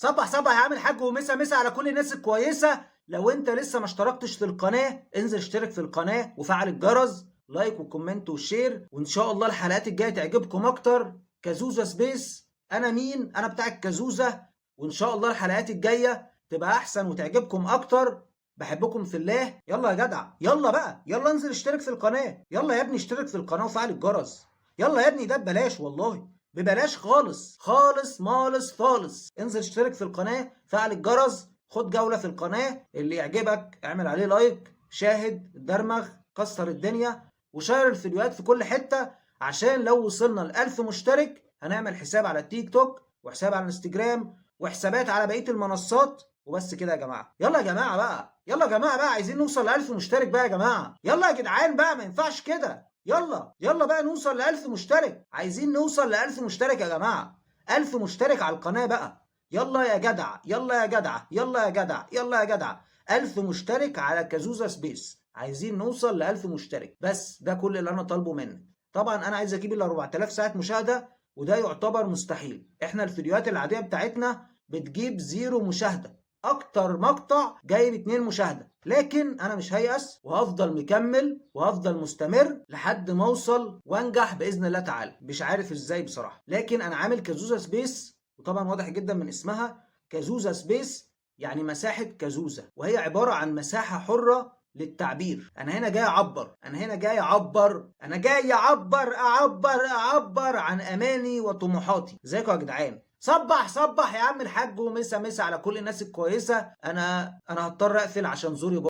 صبح صبح يا عم الحاج ومسا مسا على كل الناس الكويسه. لو انت لسه ما اشتركتش في القناه انزل اشترك في القناه وفعل الجرس، لايك وكومنت وشير، وان شاء الله الحلقات الجايه تعجبكم اكتر. كازوزة سبيس، انا مين؟ انا بتاع الكازوزة، وان شاء الله الحلقات الجايه تبقى احسن وتعجبكم اكتر. بحبكم في الله. يلا يا جدع، يلا بقى، يلا انزل اشترك في القناه، يلا يا ابني اشترك في القناه وفعل الجرس. يلا يا ابني، ده ببلاش والله، ببلاش خالص خالص مالص خالص. انزل اشترك في القناة، فعل الجرس، خد جولة في القناة. اللي يعجبك اعمل عليه لايك، شاهد، درمغ، كسر الدنيا، وشير الفيديوهات في كل حتة. عشان لو وصلنا ل1000 مشترك هنعمل حساب على التيك توك وحساب على الانستجرام وحسابات على بقية المنصات. وبس كده يا جماعة. يلا يا جماعة بقى، يلا يا جماعة بقى، عايزين نوصل ل1000 مشترك بقى يا جماعة. يلا يا جدعان بقى، ما ينفعش كده. يلا يلا بقى نوصل ل1000 مشترك، عايزين نوصل ل1000 مشترك يا جماعة. 1000 مشترك على القناة بقى. يلا يا جدع، يلا يا جدع، يلا يا جدع، يلا يا جدع. 1000 مشترك على كازوزة سبيس، عايزين نوصل ل1000 مشترك. بس ده كل اللي انا طالبه منك. طبعا انا عايز اجيب ال 4000 ساعة مشاهدة، وده يعتبر مستحيل. احنا الفيديوهات العادية بتاعتنا بتجيب 0 مشاهدة. اكتر مقطع جايب 2 مشاهدة، لكن انا مش هيأس وهفضل مكمل وهفضل مستمر لحد ما اوصل وانجح باذن الله تعالى. مش عارف ازاي بصراحة، لكن انا عامل كازوزة سبيس، وطبعا واضح جدا من اسمها كازوزة سبيس، يعني مساحة كازوزة، وهي عبارة عن مساحة حرة للتعبير. انا هنا جاي اعبر، انا هنا جاي اعبر، انا جاي اعبر عن اماني وطموحاتي. ازيكم يا جدعان؟ صبح صبح يا عم الحاج ومسا مسا على كل الناس الكويسه. انا هضطر اقفل عشان زوري